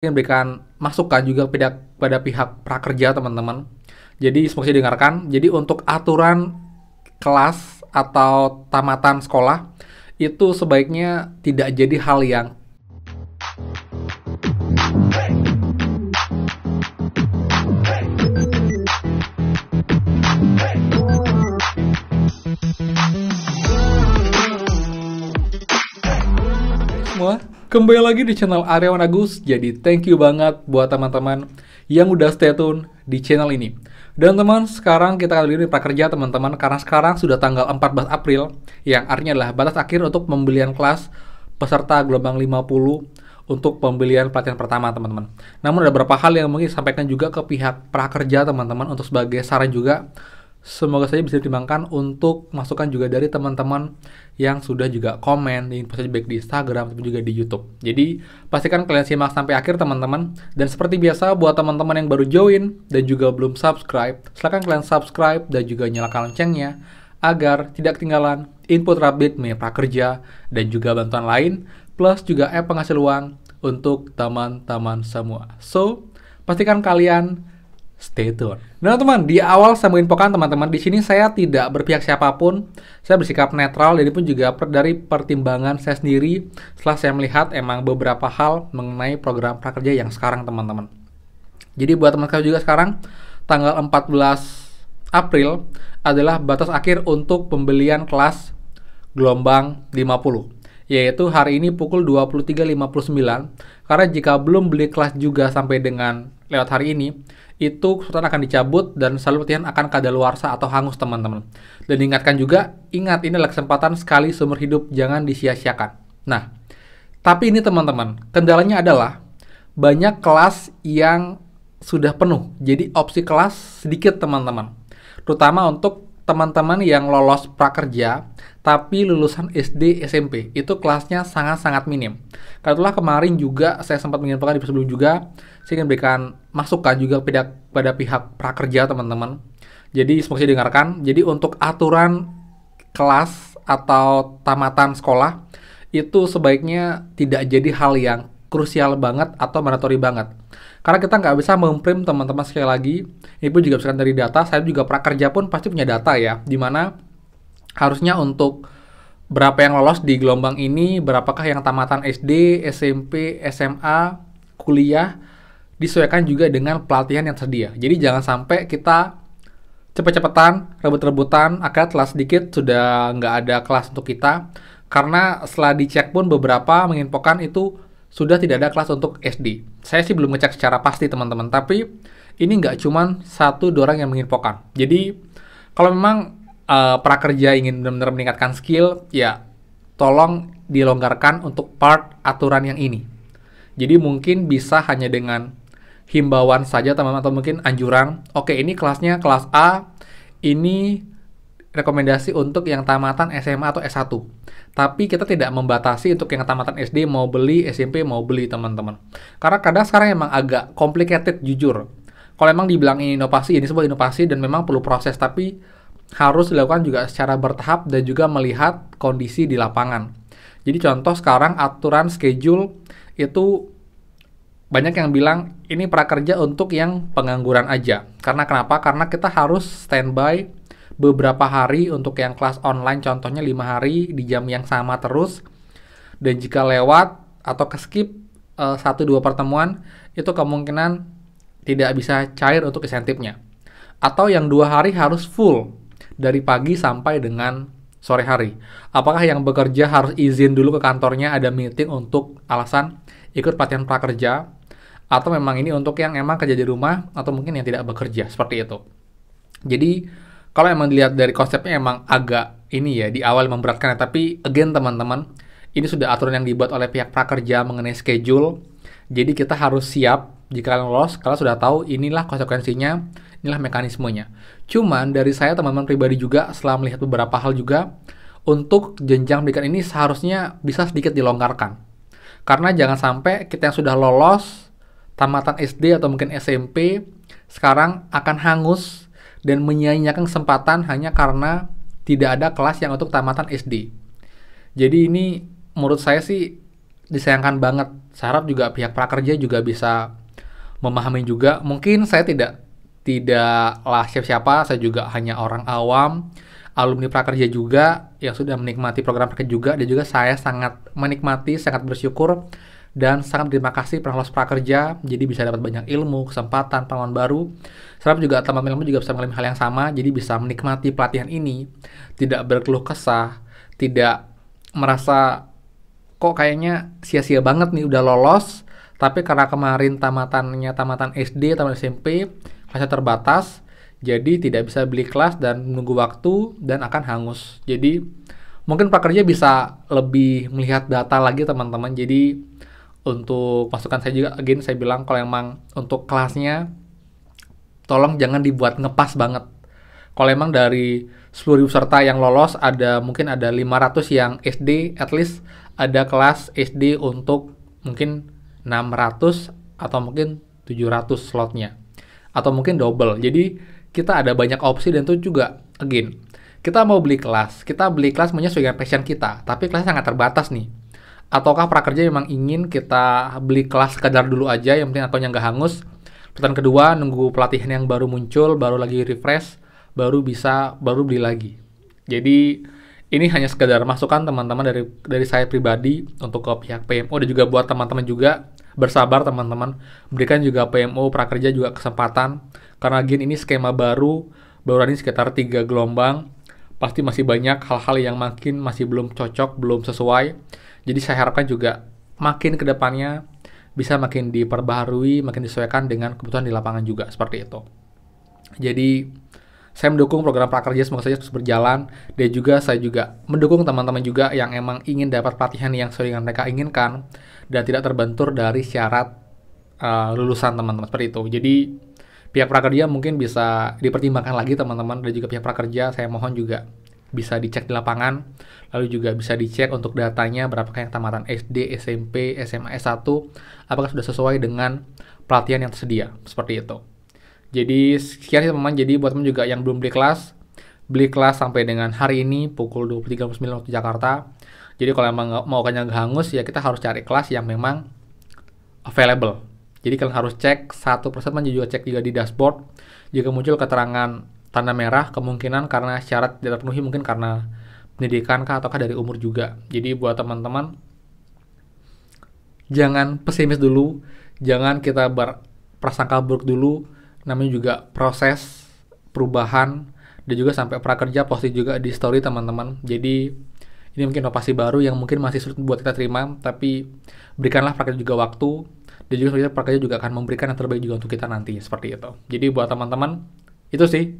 ingin berikan masukan juga pada pihak prakerja teman-teman. Jadi semoga didengarkan. Jadi untuk aturan kelas atau tamatan sekolah itu sebaiknya tidak jadi hal yang semua. Kembali lagi di channel Aryawan Agus. Jadi thank you banget buat teman-teman yang udah stay tune di channel ini. Dan teman, sekarang kita kali ini prakerja teman-teman, karena sekarang sudah tanggal 14 April, yang artinya adalah batas akhir untuk pembelian kelas peserta gelombang 50 untuk pembelian pelatihan pertama teman-teman. Namun ada beberapa hal yang mungkin disampaikan juga ke pihak prakerja teman-teman untuk sebagai saran juga. Semoga saja bisa dipertimbangkan untuk masukan juga dari teman-teman yang sudah juga komen di post baik di Instagram ataupun juga di YouTube. Jadi pastikan kalian simak sampai akhir teman-teman. Dan seperti biasa buat teman-teman yang baru join dan juga belum subscribe, silahkan kalian subscribe dan juga nyalakan loncengnya agar tidak ketinggalan info terupdate mengenai prakerja dan juga bantuan lain, plus juga penghasil uang untuk teman-teman semua. So pastikan kalian stay tune. Nah teman, di awal saya menginfokan teman-teman, di sini saya tidak berpihak siapapun, saya bersikap netral, dan ini pun juga dari pertimbangan saya sendiri setelah saya melihat emang beberapa hal mengenai program prakerja yang sekarang teman-teman. Jadi buat teman-teman juga sekarang, tanggal 14 April adalah batas akhir untuk pembelian kelas gelombang 50. Yaitu hari ini pukul 23.59, karena jika belum beli kelas juga sampai dengan lewat hari ini, itu kesulitan akan dicabut dan saldo pelatihan akan kadaluarsa atau hangus teman-teman. Dan diingatkan juga, ingat ini adalah kesempatan sekali seumur hidup, jangan disia-siakan. Nah, tapi ini teman-teman, kendalanya adalah banyak kelas yang sudah penuh, jadi opsi kelas sedikit teman-teman. Terutama untuk teman-teman yang lolos prakerja tapi lulusan SD SMP, itu kelasnya sangat-sangat minim. Karena itulah kemarin juga saya sempat menginfokan di sebelum juga, saya ingin berikan masukan juga pada pihak prakerja teman-teman. Jadi semoga didengarkan. Jadi untuk aturan kelas atau tamatan sekolah itu sebaiknya tidak jadi hal yang krusial banget atau mandatory banget. Karena kita nggak bisa memprint teman-teman, sekali lagi, ini pun juga berdasarkan dari data, saya juga prakerja pun pasti punya data ya, dimana harusnya untuk berapa yang lolos di gelombang ini, berapakah yang tamatan SD, SMP, SMA, kuliah, disesuaikan juga dengan pelatihan yang tersedia. Jadi jangan sampai kita cepet-cepetan, rebut-rebutan, akhirnya telah sedikit sudah nggak ada kelas untuk kita, karena setelah dicek pun beberapa menginfokan itu sudah tidak ada kelas untuk SD. Saya sih belum ngecek secara pasti teman-teman, tapi ini nggak cuma 1-2 orang yang menginfokan. Jadi kalau memang prakerja ingin benar-benar meningkatkan skill, ya tolong dilonggarkan untuk part aturan yang ini. Jadi mungkin bisa hanya dengan himbauan saja teman-teman, atau mungkin anjuran, oke ini kelasnya kelas A, ini rekomendasi untuk yang tamatan SMA atau S1. Tapi kita tidak membatasi untuk yang tamatan SD mau beli, SMP mau beli teman-teman. Karena kadang sekarang emang agak complicated jujur. Kalau emang dibilang ini inovasi, ini sebuah inovasi dan memang perlu proses, tapi harus dilakukan juga secara bertahap dan juga melihat kondisi di lapangan. Jadi contoh sekarang aturan schedule itu banyak yang bilang ini prakerja untuk yang pengangguran aja. Karena kenapa? Karena kita harus standby beberapa hari untuk yang kelas online, contohnya 5 hari di jam yang sama terus. Dan jika lewat atau keskip 1-2 pertemuan, itu kemungkinan tidak bisa cair untuk insentifnya. Atau yang 2 hari harus full dari pagi sampai dengan sore hari. Apakah yang bekerja harus izin dulu ke kantornya, ada meeting untuk alasan ikut pelatihan prakerja, atau memang ini untuk yang emang kerja di rumah atau mungkin yang tidak bekerja, seperti itu. Jadi kalau emang dilihat dari konsepnya emang agak ini ya, di awal memberatkan ya, tapi again teman-teman, ini sudah aturan yang dibuat oleh pihak prakerja mengenai schedule. Jadi kita harus siap jika kalian lolos, kalian sudah tahu inilah konsekuensinya, inilah mekanismenya. Cuman dari saya teman-teman pribadi juga setelah melihat beberapa hal juga, untuk jenjang pendidikan ini seharusnya bisa sedikit dilonggarkan. Karena jangan sampai kita yang sudah lolos tamatan SD atau mungkin SMP sekarang akan hangus dan menyia-nyiakan kesempatan hanya karena tidak ada kelas yang untuk tamatan SD. Jadi ini menurut saya sih disayangkan banget. Saya harap juga pihak prakerja juga bisa memahami juga. Mungkin saya tidaklah siapa-siapa, saya juga hanya orang awam, alumni prakerja juga yang sudah menikmati program prakerja juga, dan juga saya sangat menikmati, sangat bersyukur dan sangat berterima kasih pernah lolos prakerja, jadi bisa dapat banyak ilmu, kesempatan, pengalaman baru. Saya harap juga teman-teman juga bisa mengalami hal yang sama, jadi bisa menikmati pelatihan ini, tidak berkeluh kesah, tidak merasa kok kayaknya sia-sia banget nih udah lolos, tapi karena kemarin tamatan SD, tamatan SMP, kelasnya terbatas, jadi tidak bisa beli kelas dan menunggu waktu dan akan hangus. Jadi mungkin prakerja bisa lebih melihat data lagi teman-teman. Jadi untuk masukan saya juga, again saya bilang kalau emang untuk kelasnya tolong jangan dibuat ngepas banget. Kalau emang dari 10.000 peserta yang lolos, mungkin ada 500 yang SD, at least ada kelas SD untuk mungkin 600 atau mungkin 700 slotnya. Atau mungkin double. Jadi kita ada banyak opsi, dan itu juga, again, kita beli kelas menyesuaikan passion kita, tapi kelasnya sangat terbatas nih. Ataukah prakerja memang ingin kita beli kelas sekedar dulu aja, yang penting akunnya nggak hangus. Pertanyaan kedua, nunggu pelatihan yang baru muncul, baru lagi refresh, baru beli lagi. Jadi ini hanya sekedar masukan teman-teman dari saya pribadi untuk ke pihak PMO, dan juga buat teman-teman juga bersabar teman-teman, berikan juga PMO prakerja juga kesempatan, karena again ini skema baru ini sekitar 3 gelombang, pasti masih banyak hal-hal yang masih belum cocok, belum sesuai. Jadi saya harapkan juga makin ke depannya bisa makin diperbaharui, makin disesuaikan dengan kebutuhan di lapangan juga, seperti itu. Jadi saya mendukung program prakerja semoga saja terus berjalan, dan juga saya juga mendukung teman-teman juga yang emang ingin dapat pelatihan yang sesuai dengan mereka inginkan dan tidak terbentur dari syarat lulusan teman-teman, seperti itu. Jadi pihak prakerja mungkin bisa dipertimbangkan lagi teman-teman, dan juga pihak prakerja saya mohon juga bisa dicek di lapangan, lalu juga bisa dicek untuk datanya berapakah yang tamatan SD, SMP, SMA, S1, apakah sudah sesuai dengan pelatihan yang tersedia, seperti itu. Jadi sekian teman-teman, jadi buat teman juga yang belum beli kelas sampai dengan hari ini pukul 23.59 waktu Jakarta. Jadi kalau emang mau nggak hangus, ya kita harus cari kelas yang memang available. Jadi kalian harus cek satu persatu, juga cek juga di dashboard. Jika muncul keterangan tanda merah, kemungkinan karena syarat tidak terpenuhi, mungkin karena pendidikan kah ataukah dari umur juga. Jadi buat teman-teman, jangan pesimis dulu, jangan kita berprasangka buruk dulu, namanya juga proses perubahan, dan juga sampai prakerja posting juga di story teman-teman. Jadi ini mungkin inovasi baru yang mungkin masih sulit buat kita terima, tapi berikanlah prakerja juga waktu, dan juga prakerja juga akan memberikan yang terbaik juga untuk kita nanti, seperti itu. Jadi buat teman-teman, itu sih.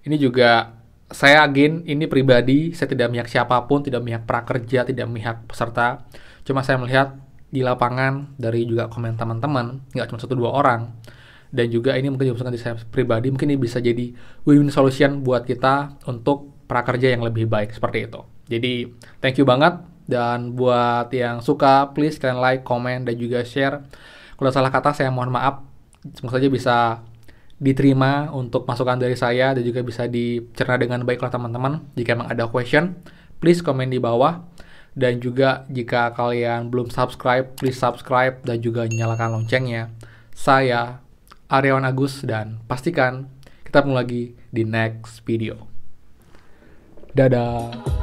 Ini juga saya ini pribadi, saya tidak memihak siapapun, tidak memihak prakerja, tidak memihak peserta. Cuma saya melihat di lapangan dari juga komen teman-teman, nggak cuma 1-2 orang. Dan juga ini mungkin juga dari saya pribadi, mungkin ini bisa jadi win-win solution buat kita untuk prakerja yang lebih baik, seperti itu. Jadi thank you banget, dan buat yang suka, please kalian like, comment, dan juga share. Kalau salah kata saya mohon maaf, semoga saja bisa diterima untuk masukan dari saya, dan juga bisa dicerna dengan baik oleh teman-teman. Jika memang ada question, please komen di bawah. Dan juga jika kalian belum subscribe, please subscribe dan juga nyalakan loncengnya. Saya Aryawan Agus, dan pastikan kita ketemu lagi di next video. Dadah.